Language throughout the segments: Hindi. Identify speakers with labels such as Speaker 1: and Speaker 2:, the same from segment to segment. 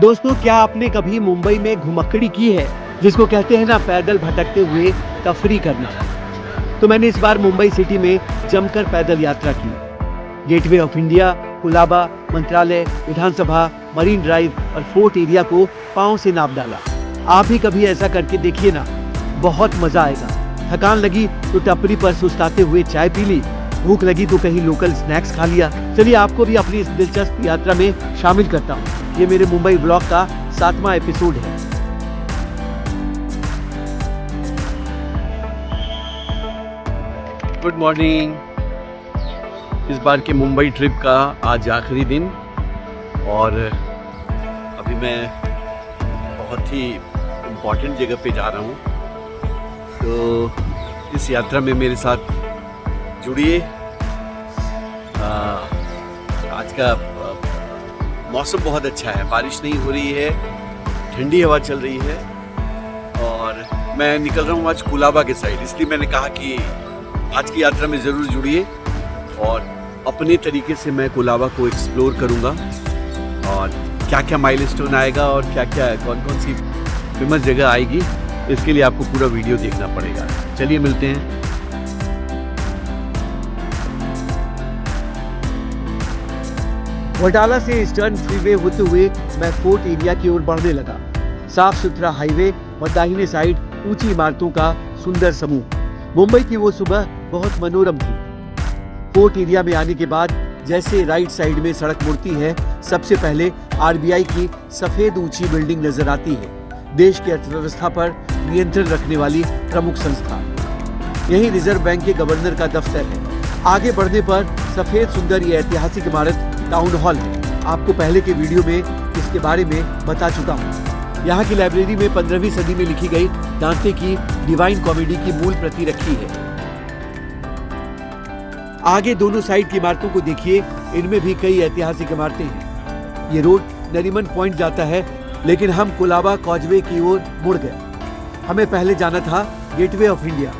Speaker 1: दोस्तों, क्या आपने कभी मुंबई में घुमक्कड़ी की है, जिसको कहते हैं ना पैदल भटकते हुए तफरी करना। तो मैंने इस बार मुंबई सिटी में जमकर पैदल यात्रा की। गेटवे ऑफ इंडिया, कुलाबा, मंत्रालय, विधानसभा, मरीन ड्राइव और फोर्ट एरिया को पांव से नाप डाला। आप भी कभी ऐसा करके देखिए ना, बहुत मजा आएगा। थकान लगी तो टपरी पर सुस्ताते हुए चाय पी ली, भूख लगी तो कहीं लोकल स्नैक्स खा लिया। चलिए आपको भी अपनी इस दिलचस्प यात्रा में शामिल करता हूँ। ये मेरे मुंबई ब्लॉग का 7वां एपिसोड है। Good morning. इस बार के मुंबई ट्रिप का आज आखिरी दिन और अभी मैं बहुत ही इम्पोर्टेंट जगह पे जा रहा हूँ। तो इस यात्रा में मेरे साथ जुड़िए। आज का मौसम बहुत अच्छा है, बारिश नहीं हो रही है, ठंडी हवा चल रही है और मैं निकल रहा हूँ आज कुलाबा के साइड। इसलिए मैंने कहा कि आज की यात्रा में ज़रूर जुड़िए और अपने तरीके से मैं कुलाबा को एक्सप्लोर करूँगा और क्या क्या माइलस्टोन आएगा और क्या क्या कौन कौन सी फेमस जगह आएगी, इसके लिए आपको पूरा वीडियो देखना पड़ेगा। चलिए मिलते हैं। वटाला से ईस्टर्न फ्रीवे होते हुए मैं फोर्ट एरिया की ओर बढ़ने लगा। साफ सुथरा हाईवे और दाहिने साइड ऊंची इमारतों का सुंदर समूह। मुंबई की वो सुबह बहुत मनोरम थी। फोर्ट एरिया में आने के बाद जैसे राइट साइड में सड़क मुड़ती है, सबसे पहले आरबीआई की सफेद ऊंची बिल्डिंग नजर आती है। देश की अर्थव्यवस्था पर नियंत्रण रखने वाली प्रमुख संस्था। यही रिजर्व बैंक के गवर्नर का दफ्तर है। आगे बढ़ने पर सफेद सुंदर ये ऐतिहासिक इमारत टाउन हॉल है। आपको पहले के वीडियो में इसके बारे में बता चुका हूँ। यहाँ की लाइब्रेरी में 15वीं सदी में लिखी गई दांते की डिवाइन कॉमेडी की मूल प्रति रखी है। आगे दोनों साइड की इमारतों को देखिए, इनमें भी कई ऐतिहासिक इमारतें हैं। ये रोड नरीमन पॉइंट जाता है, लेकिन हम कुलाबा कॉजवे की ओर मुड़ गए। हमें पहले जाना था गेटवे ऑफ इंडिया।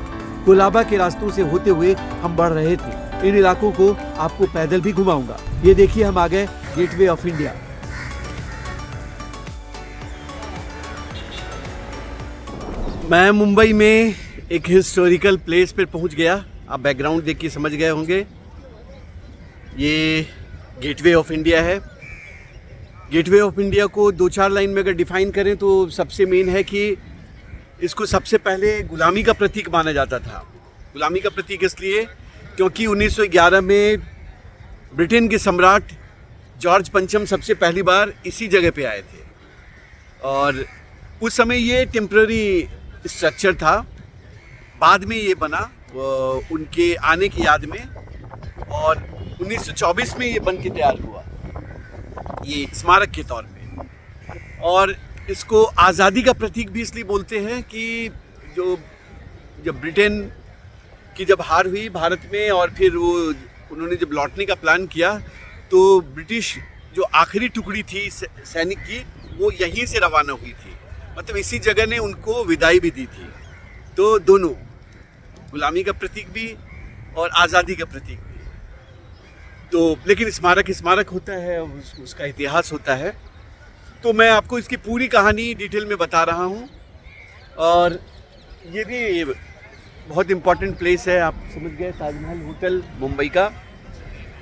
Speaker 1: कुलाबा के रास्तों से होते हुए हम बढ़ रहे थे। इन इलाकों को आपको पैदल भी घुमाऊंगा। ये देखिए, हम आ गए गेटवे ऑफ इंडिया। मैं मुंबई में एक हिस्टोरिकल प्लेस पर पहुंच गया। आप बैकग्राउंड देख के समझ गए होंगे, ये गेटवे ऑफ इंडिया है। गेटवे ऑफ इंडिया को 2-4 लाइन में अगर डिफाइन करें तो सबसे मेन है कि इसको सबसे पहले गुलामी का प्रतीक माना जाता था। गुलामी का प्रतीक इसलिए क्योंकि 1911 में ब्रिटेन के सम्राट जॉर्ज पंचम सबसे पहली बार इसी जगह पे आए थे और उस समय ये टेम्पररी स्ट्रक्चर था। बाद में ये बना उनके आने की याद में और 1924 में ये बन के तैयार हुआ, ये स्मारक के तौर पे। और इसको आज़ादी का प्रतीक भी इसलिए बोलते हैं कि जब ब्रिटेन की जब हार हुई भारत में और फिर वो उन्होंने जब लौटने का प्लान किया, तो ब्रिटिश जो आखिरी टुकड़ी थी सैनिक की, वो यहीं से रवाना हुई थी। मतलब इसी जगह ने उनको विदाई भी दी थी। तो दोनों, गुलामी का प्रतीक भी और आज़ादी का प्रतीक भी। तो लेकिन स्मारक होता है, उसका इतिहास होता है। तो मैं आपको इसकी पूरी कहानी डिटेल में बता रहा हूँ और ये भी बहुत इम्पोर्टेंट प्लेस है। आप समझ गए, ताजमहल होटल मुंबई का।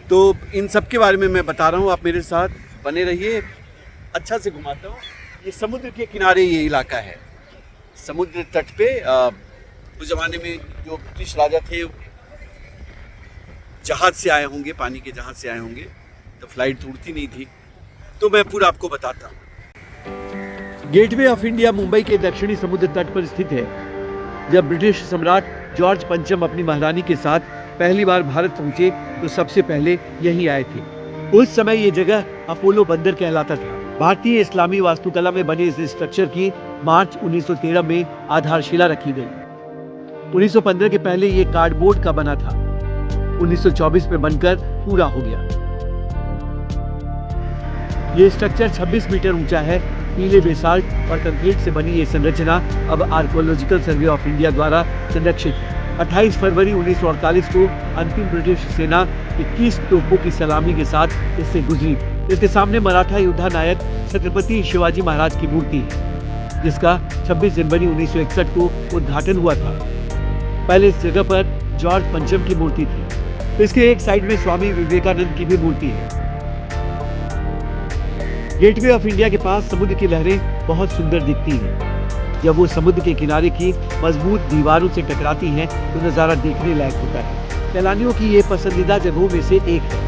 Speaker 1: तो इन सब के बारे में मैं बता रहा हूँ, आप मेरे साथ बने रहिए। अच्छा से घुमाता हूँ। ये समुद्र के किनारे ये इलाका है, समुद्र तट पे। उस ज़माने में जो ब्रिटिश राजा थे जहाज़ से आए होंगे, पानी के जहाज़ से आए होंगे, तो फ्लाइट उड़ती नहीं थी। तो मैं पूरा आपको बताता हूँ। गेटवे ऑफ इंडिया मुंबई के दक्षिणी समुद्र तट पर स्थित है। जब ब्रिटिश सम्राट जॉर्ज पंचम अपनी महारानी के साथ पहली बार भारत पहुंचे, तो सबसे पहले यहीं आए थे। उस समय ये जगह अपोलो बंदर कहलाता था। भारतीय इस्लामी वास्तुकला में बने इस स्ट्रक्चर की मार्च 1913 में आधारशिला रखी गई। 1915 के पहले ये कार्डबोर्ड का बना था। 1924 में बनकर पूरा हो गया। ये स्ट्रक्चर 26 मीटर ऊंचा है। पीले बेसाल्ट और कंक्रीट से बनी ये संरचना अब आर्कियोलॉजिकल सर्वे ऑफ इंडिया द्वारा संरक्षित है। 28 फरवरी 1948 को अंतिम ब्रिटिश सेना 21 तोपों की सलामी के साथ इससे गुजरी।
Speaker 2: इसके सामने मराठा योद्धा नायक छत्रपति शिवाजी महाराज की मूर्ति है, जिसका 26 जनवरी 1961 को उद्घाटन हुआ था। पहले इस जगह पर जॉर्ज पंचम की मूर्ति थी। इसके एक साइड में स्वामी विवेकानंद की भी मूर्ति है। गेटवे ऑफ इंडिया के पास समुद्र की लहरें बहुत सुंदर दिखती हैं। जब वो समुद्र के किनारे की मजबूत दीवारों से टकराती हैं तो नज़ारा देखने लायक होता है। सैलानियों की ये पसंदीदा जगहों में से एक है।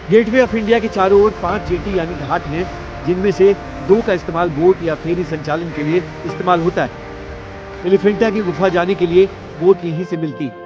Speaker 2: गेटवे ऑफ इंडिया के चारों ओर 5 जेटी यानी घाट हैं, जिनमें से 2 का इस्तेमाल बोट या फेरी संचालन के लिए इस्तेमाल होता है। एलिफेंटा की गुफा जाने के लिए बोट यहीं से मिलती है।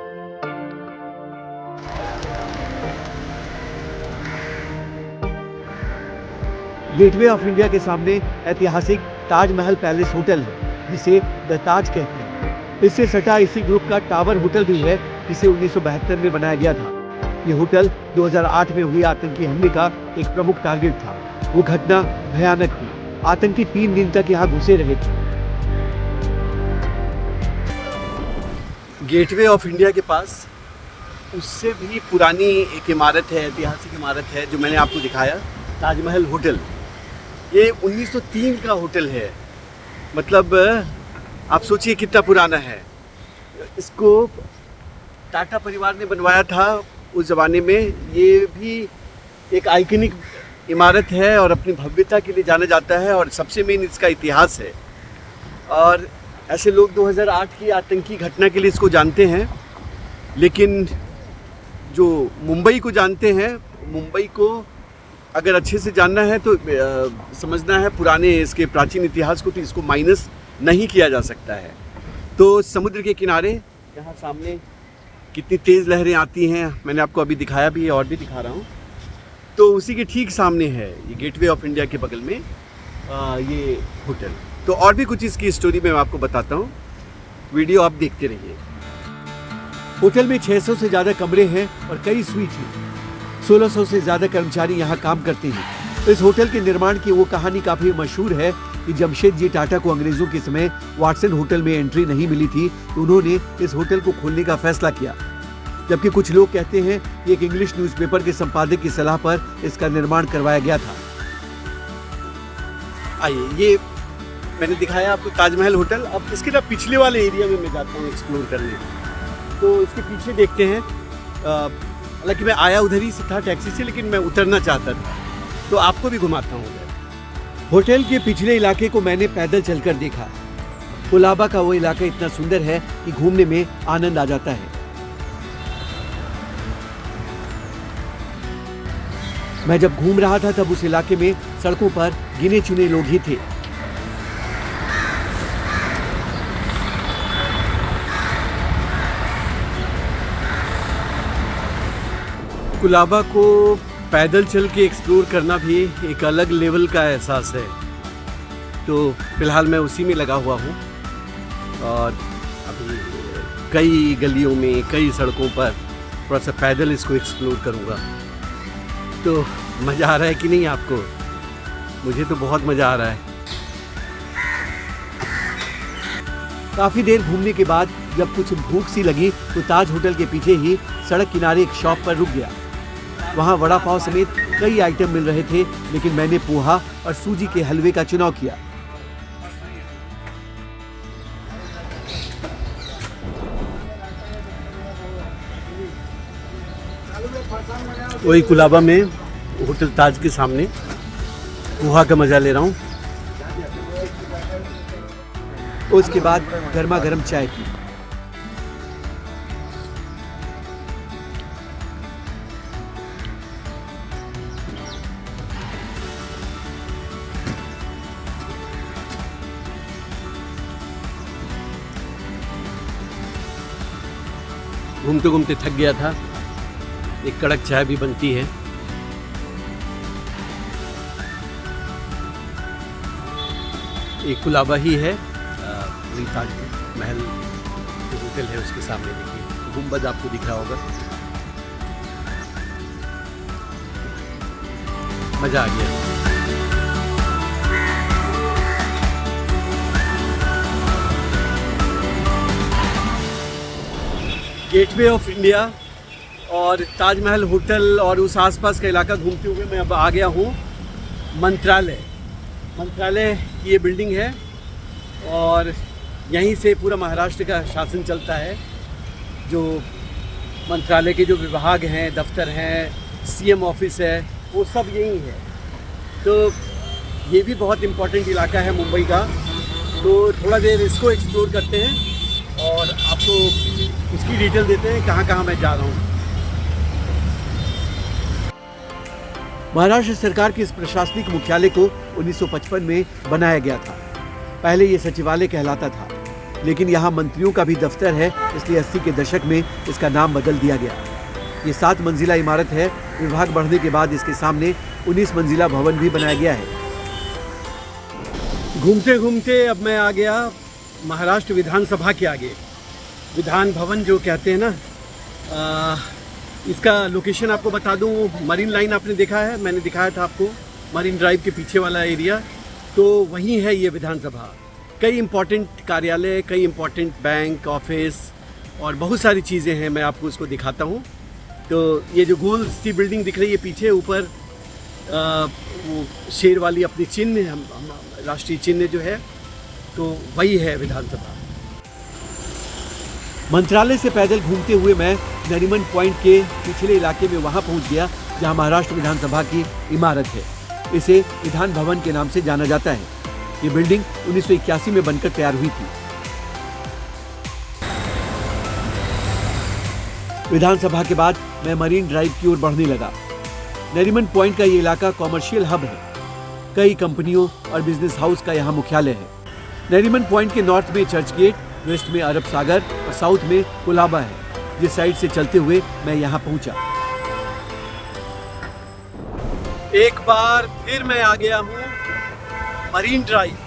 Speaker 2: गेटवे ऑफ इंडिया के सामने ऐतिहासिक ताजमहल पैलेस होटल है, जिसे द ताज कहते हैं। इससे सटा इसी ग्रुप का टावर होटल भी है, जिसे 1972 में बनाया गया था। ये होटल 2008 में हुए आतंकी हमले का एक प्रमुख टारगेट था। वो घटना भयानक थी। आतंकी 3 दिन तक यहाँ घुसे रहे थे।
Speaker 1: गेटवे ऑफ इंडिया के पास उससे भी पुरानी एक इमारत है, ऐतिहासिक इमारत है, जो मैंने आपको दिखाया, ताजमहल होटल। ये 1903 का होटल है। मतलब आप सोचिए कितना पुराना है। इसको टाटा परिवार ने बनवाया था उस ज़माने में। ये भी एक आइकनिक इमारत है और अपनी भव्यता के लिए जाना जाता है, और सबसे मेन इसका इतिहास है। और ऐसे लोग 2008 की आतंकी घटना के लिए इसको जानते हैं, लेकिन जो मुंबई को जानते हैं, मुंबई को अगर अच्छे से जानना है तो समझना है पुराने इसके प्राचीन इतिहास को, तो इसको माइनस नहीं किया जा सकता है। तो समुद्र के किनारे यहाँ सामने कितनी तेज़ लहरें आती हैं, मैंने आपको अभी दिखाया भी है और भी दिखा रहा हूँ। तो उसी के ठीक सामने है ये गेटवे ऑफ इंडिया के बगल में ये होटल। तो और भी कुछ इसकी स्टोरी मैं आपको बताता हूँ, वीडियो आप देखते रहिए।
Speaker 2: होटल में 600 से ज़्यादा कमरे हैं और कई स्वीट हैं। 1600 से ज़्यादा कर्मचारी यहाँ काम करते हैं। इस होटल के निर्माण की वो कहानी काफ़ी मशहूर है कि जमशेदजी टाटा को अंग्रेज़ों के समय वाटसन होटल में एंट्री नहीं मिली थी, तो उन्होंने इस होटल को खोलने का फैसला किया। जबकि कुछ लोग कहते हैं कि एक इंग्लिश न्यूज़पेपर के संपादक की सलाह पर इसका निर्माण करवाया गया था।
Speaker 1: आइए, ये मैंने दिखाया आपको ताजमहल होटल। अब इसके ना पिछले वाले एरिया में मैं जाता हूँ एक्सप्लोर करने। तो इसके पीछे देखते हैं। हालांकि मैं आया उधर ही से था टैक्सी से, लेकिन मैं उतरना चाहता था, तो आपको भी घुमाता हूँ उधर।
Speaker 2: होटल के पिछले इलाके को मैंने पैदल चलकर देखा। कोलाबा का वो इलाका इतना सुंदर है कि घूमने में आनंद आ जाता है। मैं जब घूम रहा था तब उस इलाके में सड़कों पर गिने चुने लोग ही थे।
Speaker 1: कोलाबा को पैदल चल के एक्सप्लोर करना भी एक अलग लेवल का एहसास है। तो फिलहाल मैं उसी में लगा हुआ हूँ, और अभी कई गलियों में, कई सड़कों पर थोड़ा सा पैदल इसको एक्सप्लोर करूँगा। तो मज़ा आ रहा है कि नहीं आपको? मुझे तो बहुत मज़ा आ रहा है।
Speaker 2: काफ़ी देर घूमने के बाद जब कुछ भूख सी लगी तो ताज होटल के पीछे ही सड़क किनारे एक शॉप पर रुक गया। वहाँ वड़ा पाव समेत कई आइटम मिल रहे थे, लेकिन मैंने पोहा और सूजी के हलवे का चुनाव किया।
Speaker 1: वही कोलाबा में होटल ताज के सामने पोहा का मज़ा ले रहा हूँ।
Speaker 2: उसके बाद गर्मा गर्म चाय पी।
Speaker 1: घूमते घूमते थक गया था। एक कड़क चाय भी बनती है। एक कोलाबा ही है, ताज महल जो होटल है उसके सामने देखिए गुंबद आपको दिख रहा होगा। मज़ा आ गया। गेटवे ऑफ इंडिया और ताजमहल होटल और उस आसपास का इलाका घूमते हुए मैं अब आ गया हूँ मंत्रालय। मंत्रालय की ये बिल्डिंग है और यहीं से पूरा महाराष्ट्र का शासन चलता है। जो मंत्रालय के जो विभाग हैं, दफ्तर हैं, सीएम ऑफिस है, वो सब यहीं है। तो ये भी बहुत इम्पोर्टेंट इलाका है मुंबई का। तो थोड़ा देर इसको एक्सप्लोर करते हैं और आपको उसकी डिटेल देते हैं कहाँ कहाँ मैं जा रहा हूँ।
Speaker 2: महाराष्ट्र सरकार के इस प्रशासनिक मुख्यालय को 1955 में बनाया गया था। पहले ये सचिवालय कहलाता था, लेकिन यहाँ मंत्रियों का भी दफ्तर है, इसलिए 80 के दशक में इसका नाम बदल दिया गया। ये 7 मंजिला इमारत है। विभाग बढ़ने के बाद इसके सामने 19 मंजिला भवन भी बनाया गया है।
Speaker 1: घूमते घूमते अब मैं आ गया महाराष्ट्र विधानसभा के आगे। विधान भवन जो कहते हैं ना, इसका लोकेशन आपको बता दूं, मरीन लाइन आपने देखा है, मैंने दिखाया था आपको मरीन ड्राइव के पीछे वाला एरिया, तो वहीं है ये विधानसभा। कई इम्पोर्टेंट कार्यालय, कई इम्पोर्टेंट बैंक, ऑफिस और बहुत सारी चीज़ें हैं। मैं आपको उसको दिखाता हूँ। तो ये जो गोल सी बिल्डिंग दिख रही है पीछे, ऊपर वो शेर वाली अपनी चिन्ह, राष्ट्रीय चिन्ह जो है, तो वही है विधानसभा।
Speaker 2: मंत्रालय से पैदल घूमते हुए मैं नरीमन पॉइंट के पिछले इलाके में वहां पहुंच गया जहां महाराष्ट्र विधानसभा की इमारत है। इसे विधान भवन के नाम से जाना जाता है। ये बिल्डिंग 1981 में बनकर तैयार हुई थी। विधानसभा के बाद मैं मरीन ड्राइव की ओर बढ़ने लगा। नरीमन पॉइंट का ये इलाका कॉमर्शियल हब है। कई कंपनियों और बिजनेस हाउस का यहाँ मुख्यालय है। नरीमन पॉइंट के नॉर्थ में चर्च गेट, वेस्ट में अरब सागर और साउथ में कोलाबा है। जिस साइड से चलते हुए मैं यहाँ पहुंचा।
Speaker 1: एक बार फिर मैं आ गया हूँ मरीन ड्राइव।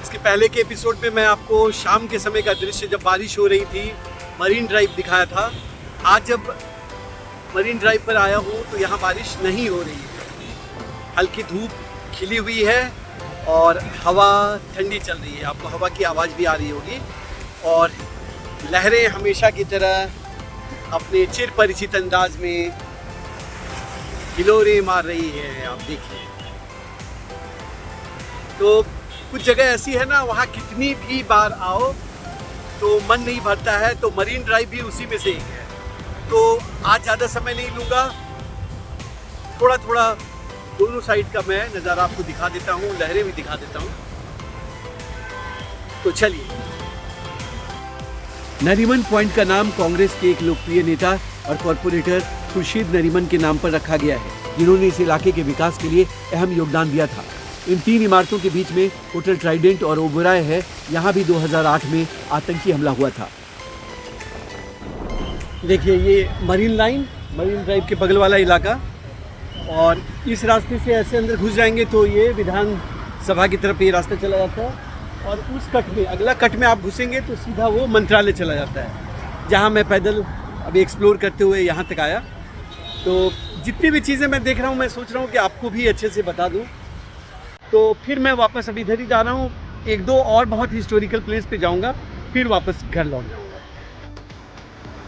Speaker 1: इसके पहले के एपिसोड में मैं आपको शाम के समय का दृश्य, जब बारिश हो रही थी, मरीन ड्राइव दिखाया था। आज जब मरीन ड्राइव पर आया हूँ तो यहाँ बारिश नहीं हो रही है। हल्की धूप खिली हुई है और हवा ठंडी चल रही है। आपको हवा की आवाज़ भी आ रही होगी और लहरें हमेशा की तरह अपने चिर परिचित अंदाज में हिलोरें मार रही है। आप देखिए, तो कुछ जगह ऐसी है ना, वहाँ कितनी भी बार आओ तो मन नहीं भरता है। तो मरीन ड्राइव भी उसी में से एक है। तो आज ज़्यादा समय नहीं लूँगा, थोड़ा थोड़ा दोनों साइड का मैं नज़ारा आपको दिखा देता हूँ, लहरें भी दिखा देता हूँ। तो चलिए।
Speaker 2: नरीमन पॉइंट का नाम कांग्रेस के एक लोकप्रिय नेता और कॉर्पोरेटर खुर्शीद नरीमन के नाम पर रखा गया है, जिन्होंने इस इलाके के विकास के लिए अहम योगदान दिया था। इन 3 इमारतों के बीच में होटल ट्राइडेंट और ओबराय है। यहाँ भी 2008 में आतंकी हमला हुआ था।
Speaker 1: देखिए, ये मरीन ड्राइव के बगल वाला इलाका, और इस रास्ते से ऐसे अंदर घुस जाएंगे तो ये विधानसभा की तरफ ये रास्ता चला जाता है। और उस कट में, अगला कट में आप घुसेंगे तो सीधा वो मंत्रालय चला जाता है, जहाँ मैं पैदल अभी एक्सप्लोर करते हुए यहाँ तक आया। तो जितनी भी चीज़ें मैं देख रहा हूँ, मैं सोच रहा हूँ कि आपको भी अच्छे से बता दूँ। तो फिर मैं वापस अभी इधर ही जा रहा हूँ। 1-2 और बहुत हिस्टोरिकल प्लेस पे जाऊँगा, फिर वापस घर लौट जाऊँगा।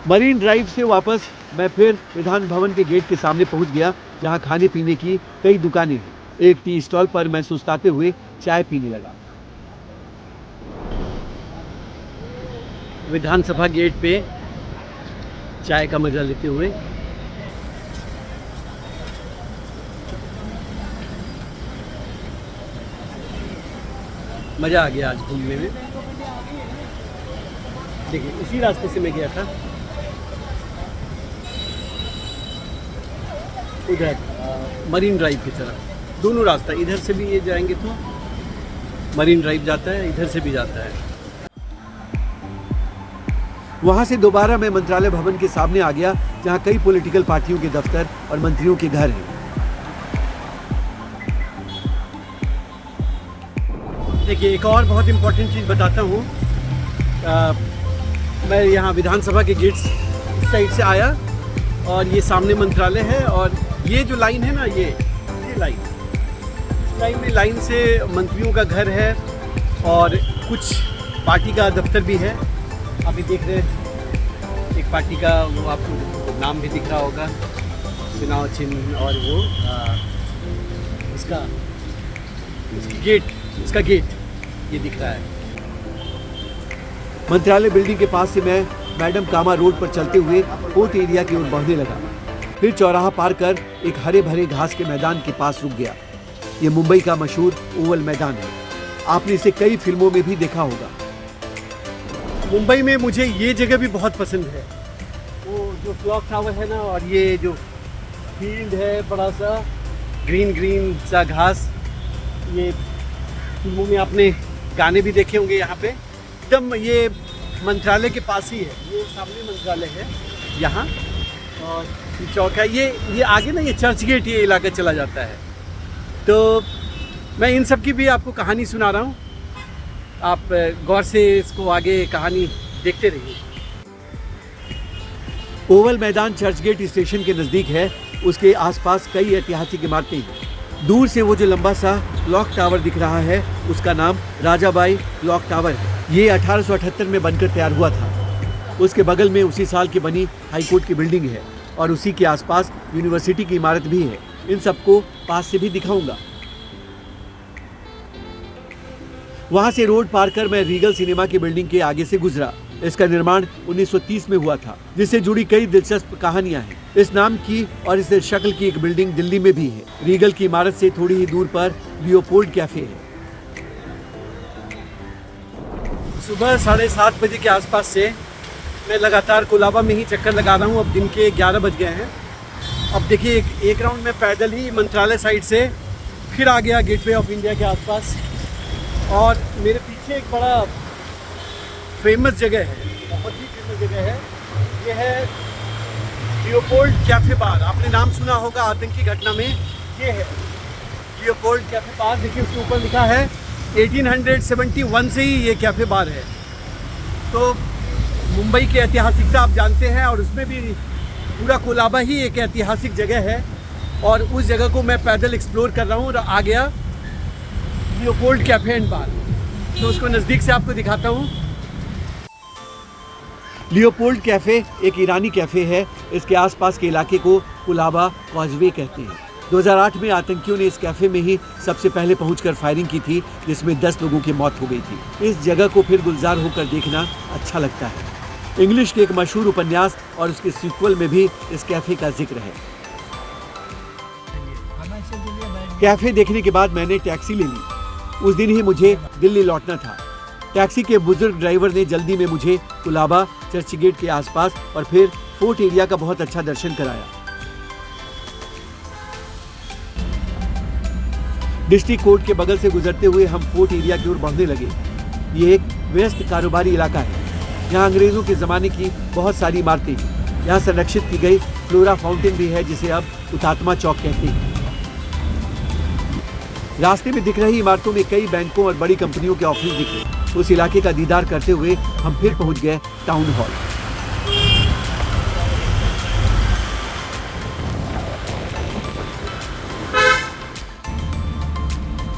Speaker 2: मरीन ड्राइव से वापस मैं फिर विधान भवन के गेट के सामने पहुंच गया, जहां खाने पीने की कई दुकानें हैं। एक टी स्टॉल पर मैं सुस्ताते हुए चाय पीने लगा।
Speaker 1: विधानसभा गेट पे चाय का मजा लेते हुए मज़ा आ गया आज घूमने में। देखिए, इसी रास्ते से मैं गया था उधर मरीन ड्राइव की तरफ। दोनों रास्ता, इधर से भी ये जाएंगे तो मरीन ड्राइव जाता है, इधर से भी जाता है।
Speaker 2: वहां से दोबारा मैं मंत्रालय भवन के सामने आ गया, जहां कई पॉलिटिकल पार्टियों के दफ्तर और मंत्रियों के घर हैं।
Speaker 1: देखिए, एक और बहुत इम्पोर्टेंट चीज़ बताता हूँ। मैं यहाँ विधानसभा के गेट्स इस साइड से आया और ये सामने मंत्रालय है, और ये जो लाइन है ना, ये लाइन, इस लाइन से मंत्रियों का घर है और कुछ पार्टी का दफ्तर भी है। आप ये देख रहे हैं एक पार्टी का वो आपको नाम भी दिख रहा होगा, चुनाव चिन्ह, और वो उसका गेट ये दिख रहा है।
Speaker 2: मंत्रालय बिल्डिंग के पास से मैं मैडम कामा रोड पर चलते हुए फोर्ट एरिया की ओर बढ़ने लगा। फिर चौराहा पार कर एक हरे भरे घास के मैदान के पास रुक गया। ये मुंबई का मशहूर ओवल मैदान है। आपने इसे कई फिल्मों में भी देखा होगा।
Speaker 1: मुंबई में मुझे ये जगह भी बहुत पसंद है, वो जो क्लॉक टावर है ना, और ये जो फील्ड है बड़ा सा ग्रीन सा घास। ये फिल्मों में आपने गाने भी देखे होंगे। यहाँ पे एकदम ये मंत्रालय के पास ही है, ये सामने मंत्रालय है यहाँ, और ये चौक है। ये आगे ना ये चर्च गेट ये इलाका चला जाता है। तो मैं इन सब की भी आपको कहानी सुना रहा हूँ, आप गौर से इसको आगे कहानी देखते रहिए।
Speaker 2: ओवल मैदान चर्च गेट स्टेशन के नज़दीक है। उसके आसपास कई ऐतिहासिक इमारतें हैं। दूर से वो जो लंबा सा क्लॉक टावर दिख रहा है उसका नाम राजाबाई क्लॉक टावर है। ये 1878 में बनकर तैयार हुआ था। उसके बगल में उसी साल की बनी हाईकोर्ट की बिल्डिंग है और उसी के आसपास यूनिवर्सिटी की इमारत भी है। इन सबको पास से भी दिखाऊंगा। वहां से रोड पार कर मैं रीगल सिनेमा की बिल्डिंग के आगे से गुजरा। इसका निर्माण 1930 में हुआ था, जिससे जुड़ी कई दिलचस्प कहानियां हैं। इस नाम की और इस शक्ल की एक बिल्डिंग दिल्ली में भी है। रीगल की इमारत से थोड़ी ही दूर पर लियोपोल्ड कैफे है।
Speaker 1: सुबह 7:30 बजे के आसपास से मैं लगातार कोलाबा में ही चक्कर लगा रहा हूँ। अब दिन के 11 बज गए हैं। अब देखिए एक राउंड में पैदल ही मंत्रालय साइड से फिर आ गया गेटवे ऑफ इंडिया के आसपास, और मेरे पीछे एक बड़ा फेमस जगह है, बहुत ही फेमस जगह है। ये है लियोपोल्ड कैफे बार। आपने नाम सुना होगा आतंकी घटना में। ये है लियोपोल्ड कैफे बार। देखिए उसके ऊपर लिखा है 1871 से ही ये कैफे बार है। तो मुंबई की ऐतिहासिकता आप जानते हैं, और उसमें भी पूरा कोलाबा ही एक ऐतिहासिक जगह है। और उस जगह को मैं पैदल एक्सप्लोर कर रहा हूँ और आ गया लियोपोल्ड कैफे एंड बार। तो उसको नज़दीक से आपको दिखाता हूँ।
Speaker 2: लियोपोल्ड कैफे एक ईरानी कैफे है। इसके आसपास के इलाके को कोलाबा कॉजवे कहते हैं। 2008 में आतंकियों ने इस कैफे में ही सबसे पहले पहुंचकर फायरिंग की थी, जिसमें 10 लोगों की मौत हो गई थी। इस जगह को फिर गुलजार होकर देखना अच्छा लगता है। इंग्लिश के एक मशहूर उपन्यास और उसके सीक्वल में भी इस कैफे का जिक्र है। कैफे देखने के बाद मैंने टैक्सी ले ली। उस दिन ही मुझे दिल्ली लौटना था। टैक्सी के बुजुर्ग ड्राइवर ने जल्दी में मुझे कोलाबा, चर्च गेट के आसपास और फिर फोर्ट एरिया का बहुत अच्छा दर्शन कराया। डिस्ट्रिक्ट कोर्ट के बगल से गुजरते हुए हम फोर्ट एरिया की ओर बढ़ने लगे। ये एक व्यस्त कारोबारी इलाका है। यहाँ अंग्रेजों के ज़माने की बहुत सारी इमारतें हैं। यहाँ संरक्षित की गई फ्लोरा फाउंटेन भी है, जिसे अब हुतात्मा चौक कहते हैं। रास्ते में दिख रही इमारतों में कई बैंकों और बड़ी कंपनियों के ऑफिस दिखे। उस इलाके का दीदार करते हुए हम फिर पहुंच गए टाउन हॉल।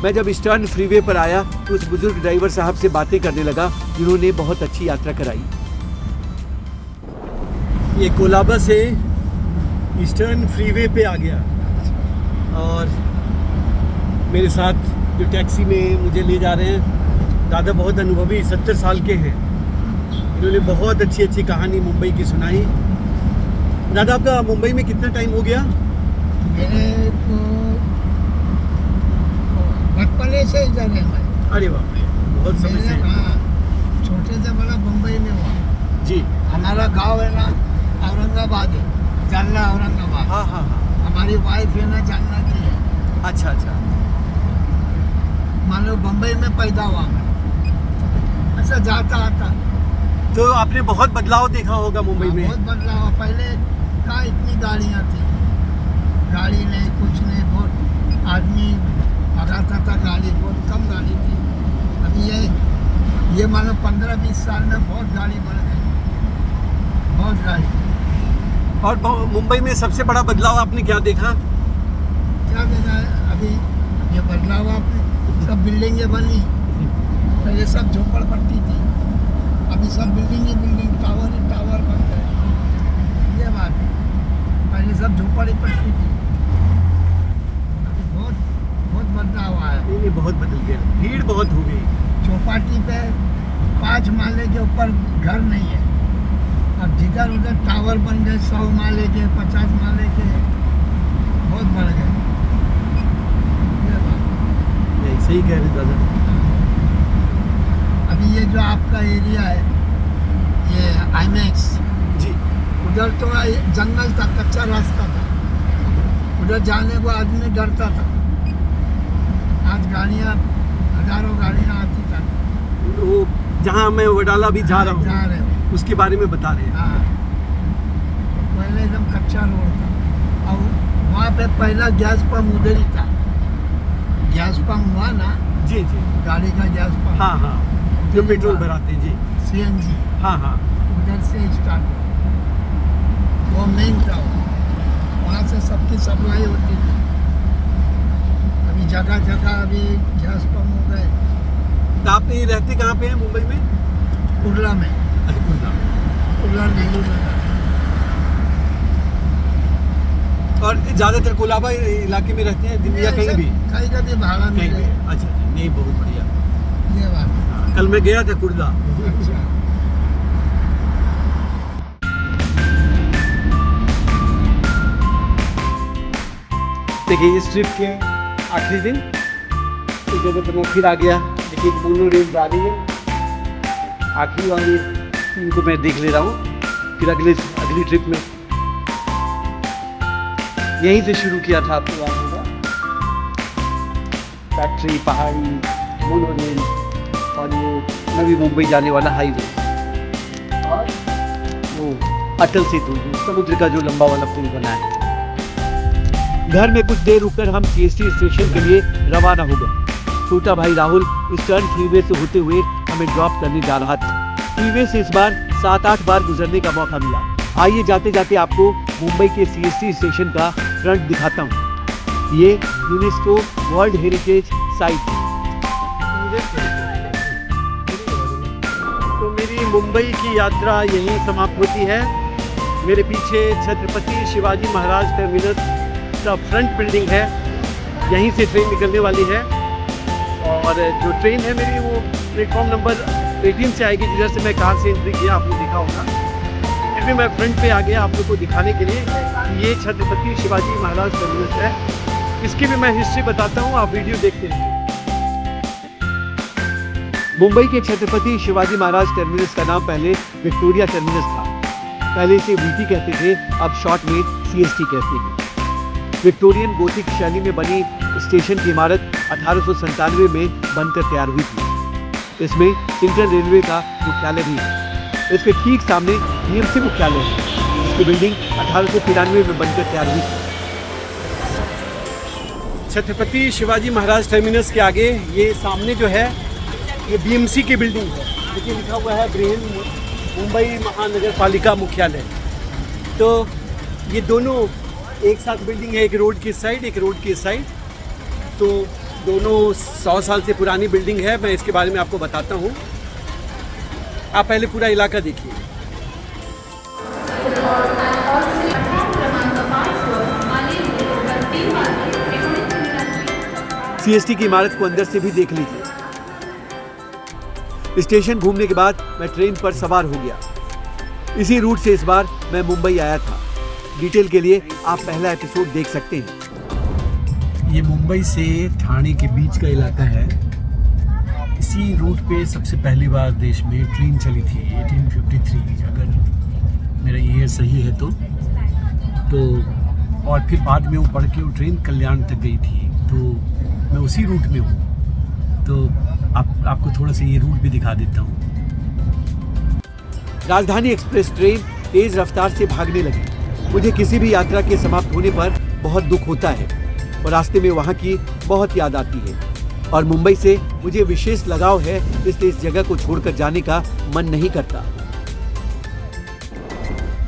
Speaker 2: मैं जब ईस्टर्न फ्रीवे पर आया तो उस बुजुर्ग ड्राइवर साहब से बातें करने लगा, जिन्होंने बहुत अच्छी यात्रा कराई।
Speaker 1: ये कोलाबा से ईस्टर्न फ्रीवे पे आ गया, और मेरे साथ जो टैक्सी में मुझे ले जा रहे हैं दादा बहुत अनुभवी 70 साल के हैं। इन्होंने बहुत अच्छी अच्छी कहानी मुंबई की सुनाई। दादा आपका मुंबई में कितना टाइम हो गया?
Speaker 3: मेरे को बचपन से इधर है मैं।
Speaker 1: अरे बाप रे, बहुत समय से।
Speaker 3: हाँ, छोटे से बड़ा मुंबई में हुआ
Speaker 1: जी।
Speaker 3: हमारा गांव है ना औरंगाबाद है, जालना औरंगाबाद।
Speaker 1: हाँ हाँ हाँ।
Speaker 3: हमारी वाइफ है ना जालना की है।
Speaker 1: अच्छा अच्छा।
Speaker 3: मान लो मुंबई में पैदा हुआ मैं, ऐसा जाता आता।
Speaker 1: तो आपने बहुत बदलाव देखा होगा मुंबई में।
Speaker 3: बहुत बदलाव। पहले कहाँ इतनी गाड़ियाँ थी, गाड़ी नहीं कुछ नहीं, बहुत आदमी भगाता था गाड़ी, बहुत कम गाड़ी थी। अभी ये मानो 15-20 साल में बहुत गाड़ी बढ़ गई, बहुत गाड़ी।
Speaker 1: और मुंबई में सबसे बड़ा बदलाव आपने क्या देखा?
Speaker 3: क्या देखा है अभी ये बदलाव? आपने सब बिल्डिंगें बनी, पहले सब झोपड़पट्टी थी, अभी सब बिल्डिंग टावर बन गए। सब झोपड़ी पट्टी थी। अभी बहुत बहुत बदलाव आया।
Speaker 2: ये बहुत बदल गया, भीड़ बहुत हो गई।
Speaker 3: चौपाटी पे 5 माले के ऊपर घर नहीं है। अब जिधर उधर टावर बन गए, 100 माले के, 50 माले के, बहुत बढ़ गए। ये बात।
Speaker 2: नहीं, सही कह रहे दादा।
Speaker 3: अभी ये जो आपका एरिया है, ये आईमैक्स,
Speaker 2: जी
Speaker 3: उधर तो जंगल था, कच्चा रास्ता था, उधर जाने को आदमी डरता था। आज गाड़ियाँ, हजारों गाड़ियाँ आती जाती।
Speaker 2: वो जहाँ मैं वडाला भी जा रहा
Speaker 3: जा
Speaker 2: हूँ
Speaker 3: रहे हो।
Speaker 2: उसके बारे में बता रहे हैं।
Speaker 3: हाँ, पहले एकदम कच्चा रोड था और वहाँ पे पहला गैस पंप उधर ही था। गैस पंप हुआ ना,
Speaker 2: जी जी,
Speaker 3: गाड़ी का गैस पंप।
Speaker 2: हाँ हाँ, जो पेट्रोल भराते हैं, जी
Speaker 3: CNG,
Speaker 2: हाँ हाँ।
Speaker 3: उधर से स्टार्ट हुआ। वो मेन था, वहाँ से सबकी सप्लाई होती थी। अभी जगह जगह अभी गैस पंप हो गए।
Speaker 2: तो आप ये रहते कहाँ पे हैं मुंबई में?
Speaker 3: कुर्ला में,
Speaker 2: अच्छा, कुर्ला।
Speaker 3: कुर्ला नेहरू नगर।
Speaker 2: और ज़्यादातर कोलाबा इलाके में रहते हैं, दिल्ली या कहीं भी?
Speaker 3: कहीं का भी भाड़ा
Speaker 2: कहीं
Speaker 3: मिले।
Speaker 2: भी। अच्छा जी, नहीं, बहुत बढ़िया।
Speaker 3: ये बात है।
Speaker 2: हाँ, कल मैं गया था कुर्ला।
Speaker 3: अच्छा।
Speaker 2: देखिए, इस ट्रिप के आखिरी दिन इस जगह पर मैं फिर आ गया। देखिए, मोनो रेल जा रही है आखिरी वाली, इनको मैं देख ले रहा हूँ। फिर अगली ट्रिप में यहीं से शुरू किया था, आपको याद होगा। फैक्ट्री, पहाड़ी, मोनो रेल और ये नवी मुंबई जाने वाला हाईवे और वो अटल सेतु, समुद्र का जो लंबा वाला पुल बना है। घर में कुछ देर रुककर हम CST स्टेशन के लिए रवाना हो गए। छोटा भाई राहुल ईस्टर्न फ्रीवे से होते हुए हमें ड्रॉप करने जा रहा था। फ्रीवे से इस बार 7-8 बार गुजरने का मौका मिला। आइए जाते जाते आपको मुंबई के CST स्टेशन का फ्रंट दिखाता हूँ। ये यूनेस्को वर्ल्ड हेरिटेज साइट है। तो मेरी मुंबई की यात्रा यहीं समाप्त होती है। मेरे पीछे छत्रपति शिवाजी महाराज टर्मिनस का फ्रंट बिल्डिंग है, यहीं से ट्रेन निकलने वाली है। और जो ट्रेन है मेरी, वो प्लेटफॉर्म नंबर 18 से आएगी, जिधर से मैं कार से एंट्री किया, आपने देखा होगा। फिर भी मैं फ्रंट पे आ गया आप लोग को दिखाने के लिए कि ये छत्रपति शिवाजी महाराज टर्मिनस है। इसकी भी मैं हिस्ट्री बताता हूँ, आप वीडियो देखते रहिए। मुंबई के छत्रपति शिवाजी महाराज टर्मिनस का नाम पहले विक्टोरिया टर्मिनस था। पहले इसे VT कहते थे, अब शॉर्ट में CST कहते हैं। विक्टोरियन गोथिक शैली में बनी स्टेशन की इमारत 1897 में बनकर तैयार हुई थी। इसमें सेंट्रल रेलवे का मुख्यालय भी है। इसके ठीक सामने BMC मुख्यालय है, जिसकी बिल्डिंग 1893 में बनकर तैयार हुई थी। छत्रपति शिवाजी महाराज टर्मिनस के आगे ये सामने जो है, ये BMC की बिल्डिंग है। देखिए, लिखा हुआ है बृहन मुंबई महानगर पालिका मुख्यालय। तो ये दोनों एक साथ बिल्डिंग है, एक रोड की साइड, एक रोड की साइड। तो दोनों 100 साल से पुरानी बिल्डिंग है। मैं इसके बारे में आपको बताता हूँ। आप पहले पूरा इलाका देखिए। CST की इमारत को अंदर से भी देख लीजिए। स्टेशन घूमने के बाद मैं ट्रेन पर सवार हो गया। इसी रूट से इस बार मैं मुंबई आया था। डिटेल के लिए आप पहला एपिसोड देख सकते हैं। ये मुंबई से ठाणे के बीच का इलाका है। इसी रूट पे सबसे पहली बार देश में ट्रेन चली थी 1853, अगर मेरा ईयर सही है तो। और फिर बाद में वो बढ़ के वो ट्रेन कल्याण तक गई थी। तो मैं उसी रूट में हूँ, तो आपको थोड़ा सा ये रूट भी दिखा देता हूँ। राजधानी एक्सप्रेस ट्रेन तेज रफ्तार से भागने लगी। मुझे किसी भी यात्रा के समाप्त होने पर बहुत दुख होता है और रास्ते में वहाँ की बहुत याद आती है। और मुंबई से मुझे विशेष लगाव है, इसलिए इस जगह को छोड़कर जाने का मन नहीं करता।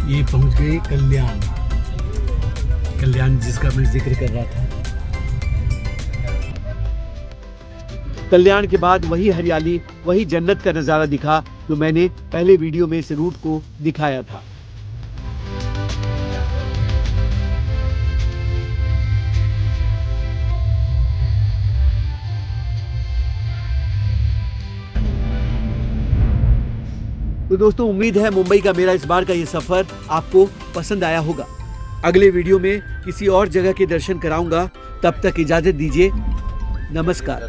Speaker 2: ये पहुँच गए कल्याण जिसका मैं जिक्र कर रहा था। कल्याण के बाद वही हरियाली, वही जन्नत का नज़ारा दिखा जो मैंने पहले वीडियो में इस रूट को दिखाया था। दोस्तों, उम्मीद है मुंबई का मेरा इस बार का ये सफर आपको पसंद आया होगा। अगले वीडियो में किसी और जगह के दर्शन कराऊंगा। तब तक इजाजत दीजिए। नमस्कार।